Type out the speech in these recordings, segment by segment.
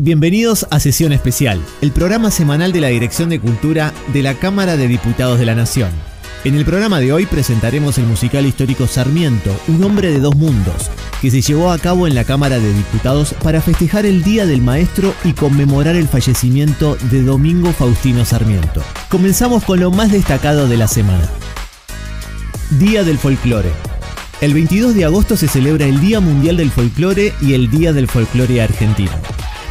Bienvenidos a Sesión Especial, el programa semanal de la Dirección de Cultura de la Cámara de Diputados de la Nación. En el programa de hoy presentaremos el musical histórico Sarmiento, un hombre de dos mundos, que se llevó a cabo en la Cámara de Diputados para festejar el Día del Maestro y conmemorar el fallecimiento de Domingo Faustino Sarmiento. Comenzamos con lo más destacado de la semana. Día del Folclore. El 22 de agosto se celebra el Día Mundial del Folclore y el Día del Folclore Argentino.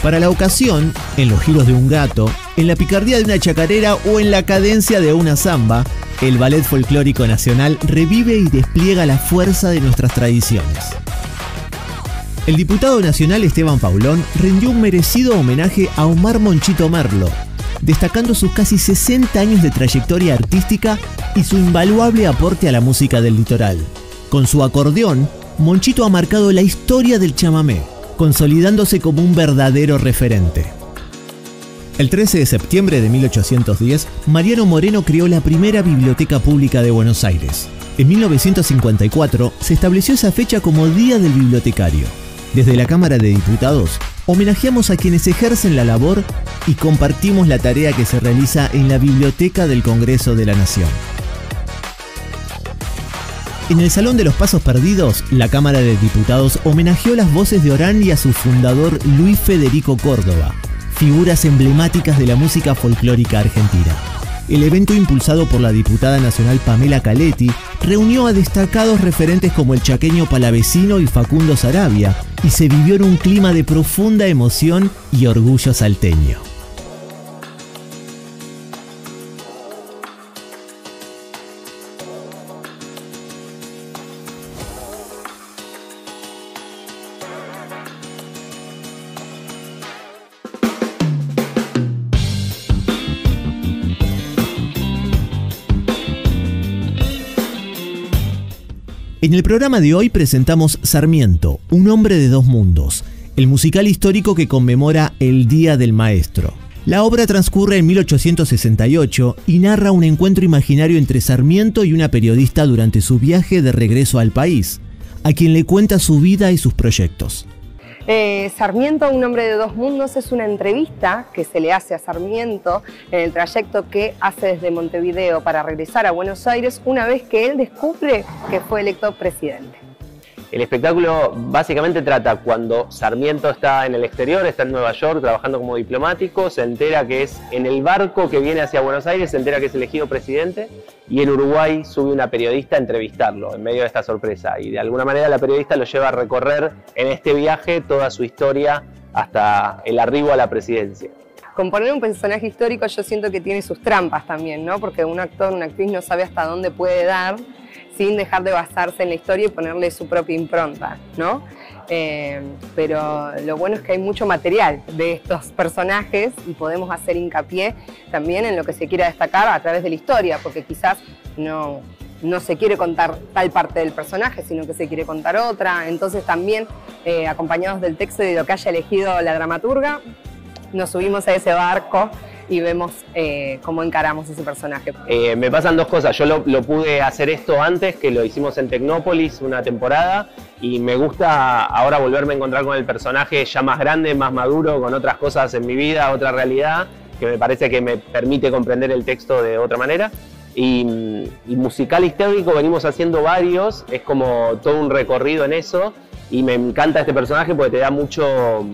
Para la ocasión, en los giros de un gato, en la picardía de una chacarera o en la cadencia de una samba, el Ballet Folclórico Nacional revive y despliega la fuerza de nuestras tradiciones. El diputado nacional Esteban Paulón rindió un merecido homenaje a Omar Monchito Merlo, destacando sus casi 60 años de trayectoria artística y su invaluable aporte a la música del litoral. Con su acordeón, Monchito ha marcado la historia del chamamé, consolidándose como un verdadero referente. El 13 de septiembre de 1810, Mariano Moreno creó la primera biblioteca pública de Buenos Aires. En 1954 se estableció esa fecha como Día del Bibliotecario. Desde la Cámara de Diputados, homenajeamos a quienes ejercen la labor y compartimos la tarea que se realiza en la Biblioteca del Congreso de la Nación. En el Salón de los Pasos Perdidos, la Cámara de Diputados homenajeó las voces de Orán y a su fundador Luis Federico Córdoba, figuras emblemáticas de la música folclórica argentina. El evento, impulsado por la diputada nacional Pamela Caletti, reunió a destacados referentes como el chaqueño Palavecino y Facundo Saravia, y se vivió en un clima de profunda emoción y orgullo salteño. En el programa de hoy presentamos Sarmiento, un hombre de dos mundos, el musical histórico que conmemora el Día del Maestro. La obra transcurre en 1868 y narra un encuentro imaginario entre Sarmiento y una periodista durante su viaje de regreso al país, a quien le cuenta su vida y sus proyectos. Sarmiento, un hombre de dos mundos, es una entrevista que se le hace a Sarmiento en el trayecto que hace desde Montevideo para regresar a Buenos Aires una vez que él descubre que fue electo presidente. El espectáculo básicamente trata cuando Sarmiento está en el exterior, está en Nueva York trabajando como diplomático, se entera que es en el barco que viene hacia Buenos Aires, se entera que es elegido presidente y en Uruguay sube una periodista a entrevistarlo en medio de esta sorpresa y de alguna manera la periodista lo lleva a recorrer en este viaje toda su historia hasta el arribo a la presidencia. Componer un personaje histórico yo siento que tiene sus trampas también, ¿no? Porque un actor, una actriz no sabe hasta dónde puede dar sin dejar de basarse en la historia y ponerle su propia impronta, ¿no? Pero lo bueno es que hay mucho material de estos personajes y podemos hacer hincapié también en lo que se quiera destacar a través de la historia, porque quizás no se quiere contar tal parte del personaje, sino que se quiere contar otra. Entonces también, acompañados del texto y de lo que haya elegido la dramaturga, nos subimos a ese barco y vemos cómo encaramos ese personaje. Me pasan dos cosas. Yo lo pude hacer esto antes, que lo hicimos en Tecnópolis una temporada, y me gusta ahora volverme a encontrar con el personaje ya más grande, más maduro, con otras cosas en mi vida, otra realidad, que me parece que me permite comprender el texto de otra manera. Y musical histórico venimos haciendo varios, es como todo un recorrido en eso, y me encanta este personaje porque te da mucho...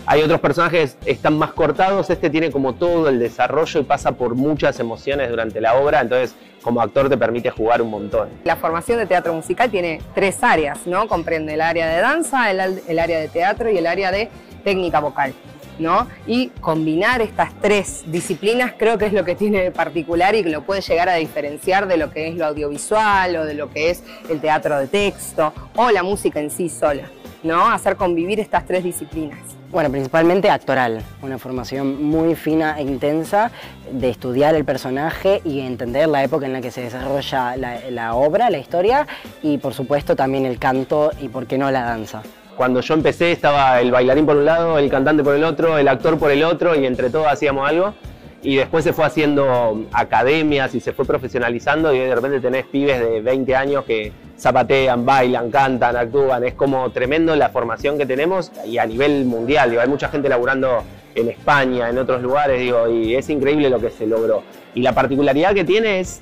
Hay otros personajes que están más cortados, este tiene como todo el desarrollo y pasa por muchas emociones durante la obra, entonces como actor te permite jugar un montón. La formación de teatro musical tiene tres áreas, ¿no? Comprende el área de danza, el área de teatro y el área de técnica vocal, ¿no? Y combinar estas tres disciplinas creo que es lo que tiene de particular y que lo puede llegar a diferenciar de lo que es lo audiovisual o de lo que es el teatro de texto o la música en sí sola, ¿no? Hacer convivir estas tres disciplinas. Bueno, principalmente actoral, una formación muy fina e intensa de estudiar el personaje y entender la época en la que se desarrolla la obra, la historia, y por supuesto también el canto y por qué no la danza. Cuando yo empecé estaba el bailarín por un lado, el cantante por el otro, el actor por el otro, y entre todos hacíamos algo. Y después se fue haciendo academias y se fue profesionalizando, y de repente tenés pibes de 20 años que zapatean, bailan, cantan, actúan. Es como tremendo la formación que tenemos y a nivel mundial. Digo, hay mucha gente laburando en España, en otros lugares, digo, y es increíble lo que se logró. Y la particularidad que tiene es,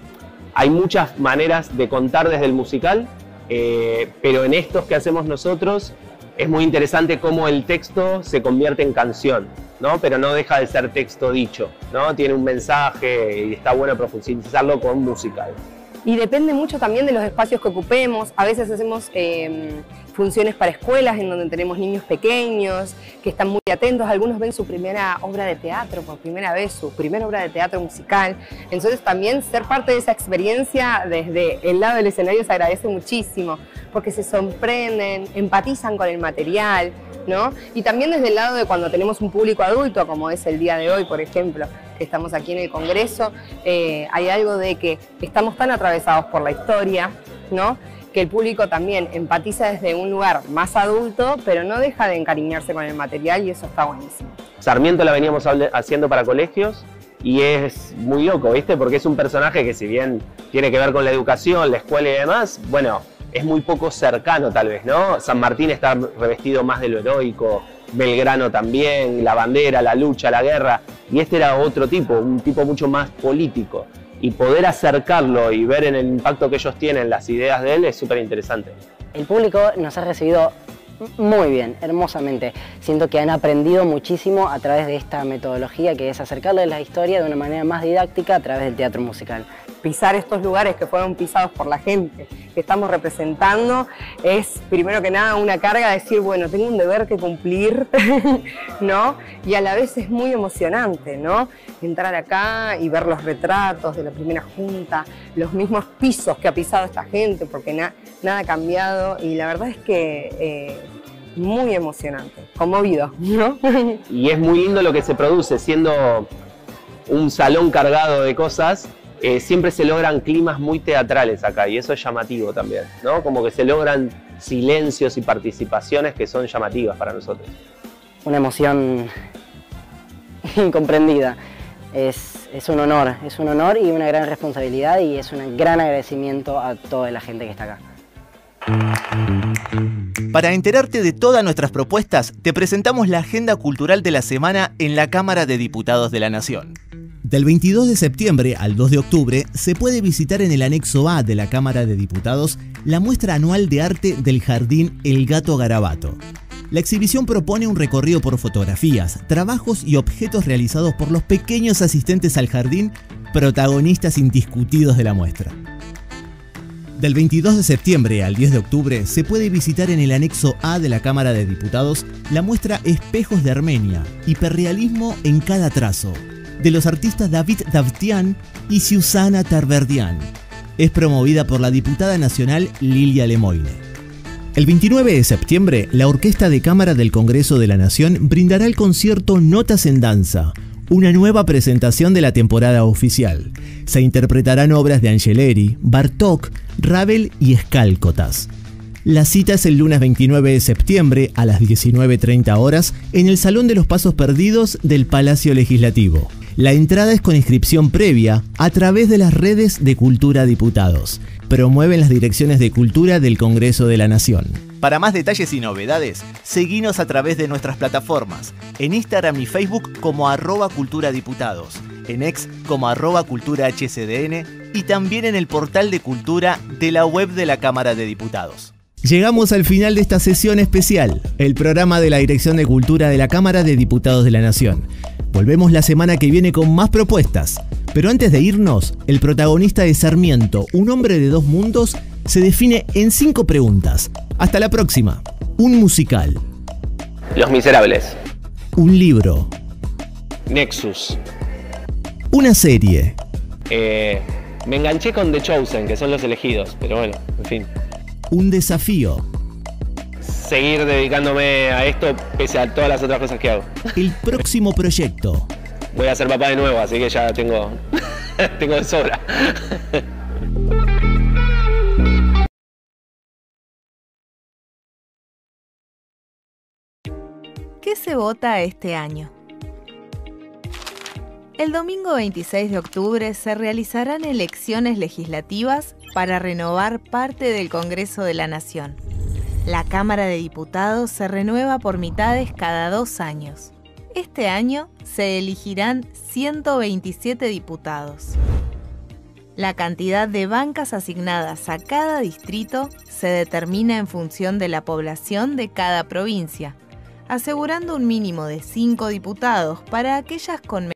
hay muchas maneras de contar desde el musical, pero en estos que hacemos nosotros es muy interesante cómo el texto se convierte en canción, ¿no? Pero no deja de ser texto dicho, ¿no? Tiene un mensaje y está bueno profundizarlo con musical. Y depende mucho también de los espacios que ocupemos. A veces hacemos funciones para escuelas en donde tenemos niños pequeños que están muy atentos. Algunos ven su primera obra de teatro por primera vez, su primera obra de teatro musical. Entonces también ser parte de esa experiencia desde el lado del escenario se agradece muchísimo, porque se sorprenden, empatizan con el material, ¿no? Y también desde el lado de cuando tenemos un público adulto, como es el día de hoy, por ejemplo, que estamos aquí en el Congreso, hay algo de que estamos tan atravesados por la historia, ¿no? Que el público también empatiza desde un lugar más adulto, pero no deja de encariñarse con el material y eso está buenísimo. Sarmiento la veníamos haciendo para colegios y es muy loco, ¿viste? Porque es un personaje que si bien tiene que ver con la educación, la escuela y demás, bueno, es muy poco cercano tal vez, ¿no? San Martín está revestido más de lo heroico, Belgrano también, la bandera, la lucha, la guerra, y este era otro tipo, un tipo mucho más político. Y poder acercarlo y ver en el impacto que ellos tienen las ideas de él es súper interesante. El público nos ha recibido muy bien, hermosamente. Siento que han aprendido muchísimo a través de esta metodología que es acercarles la historia de una manera más didáctica a través del teatro musical. Pisar estos lugares que fueron pisados por la gente que estamos representando es, primero que nada, una carga de decir, bueno, tengo un deber que cumplir, ¿no? Y a la vez es muy emocionante, ¿no? Entrar acá y ver los retratos de la primera junta, los mismos pisos que ha pisado esta gente, porque nada ha cambiado, y la verdad es que muy emocionante, conmovido, ¿no? Y es muy lindo lo que se produce, siendo un salón cargado de cosas. Siempre se logran climas muy teatrales acá y eso es llamativo también, ¿no? Como que se logran silencios y participaciones que son llamativas para nosotros. Una emoción incomprendida. Es un honor y una gran responsabilidad y es un gran agradecimiento a toda la gente que está acá. Para enterarte de todas nuestras propuestas, te presentamos la agenda cultural de la semana en la Cámara de Diputados de la Nación. Del 22 de septiembre al 2 de octubre se puede visitar en el anexo A de la Cámara de Diputados la muestra anual de arte del Jardín El Gato Garabato. La exhibición propone un recorrido por fotografías, trabajos y objetos realizados por los pequeños asistentes al jardín, protagonistas indiscutidos de la muestra. Del 22 de septiembre al 10 de octubre se puede visitar en el anexo A de la Cámara de Diputados la muestra Espejos de Armenia, hiperrealismo en cada trazo, de los artistas David Davtian y Susana Tarverdian. Es promovida por la diputada nacional Lilia Lemoine. El 29 de septiembre, la Orquesta de Cámara del Congreso de la Nación brindará el concierto Notas en Danza, una nueva presentación de la temporada oficial. Se interpretarán obras de Angeleri, Bartók, Ravel y Skálkotas. La cita es el lunes 29 de septiembre a las 19:30 horas en el Salón de los Pasos Perdidos del Palacio Legislativo. La entrada es con inscripción previa a través de las redes de Cultura Diputados. Promueven las direcciones de cultura del Congreso de la Nación. Para más detalles y novedades, seguinos a través de nuestras plataformas, en Instagram y Facebook como @culturadiputados, en X como @culturahcdn y también en el portal de cultura de la web de la Cámara de Diputados. Llegamos al final de esta sesión especial, el programa de la Dirección de Cultura de la Cámara de Diputados de la Nación. Volvemos la semana que viene con más propuestas. Pero antes de irnos, el protagonista de Sarmiento, un hombre de dos mundos, se define en 5 preguntas. Hasta la próxima. Un musical. Los Miserables. Un libro. Nexus. Una serie. Me enganché con The Chosen, que son los elegidos, pero bueno, en fin. Un desafío. Seguir dedicándome a esto pese a todas las otras cosas que hago. El próximo proyecto. Voy a ser papá de nuevo, así que ya tengo de sobra. ¿Qué se vota este año? El domingo 26 de octubre se realizarán elecciones legislativas para renovar parte del Congreso de la Nación. La Cámara de Diputados se renueva por mitades cada 2 años. Este año se elegirán 127 diputados. La cantidad de bancas asignadas a cada distrito se determina en función de la población de cada provincia, asegurando un mínimo de 5 diputados para aquellas con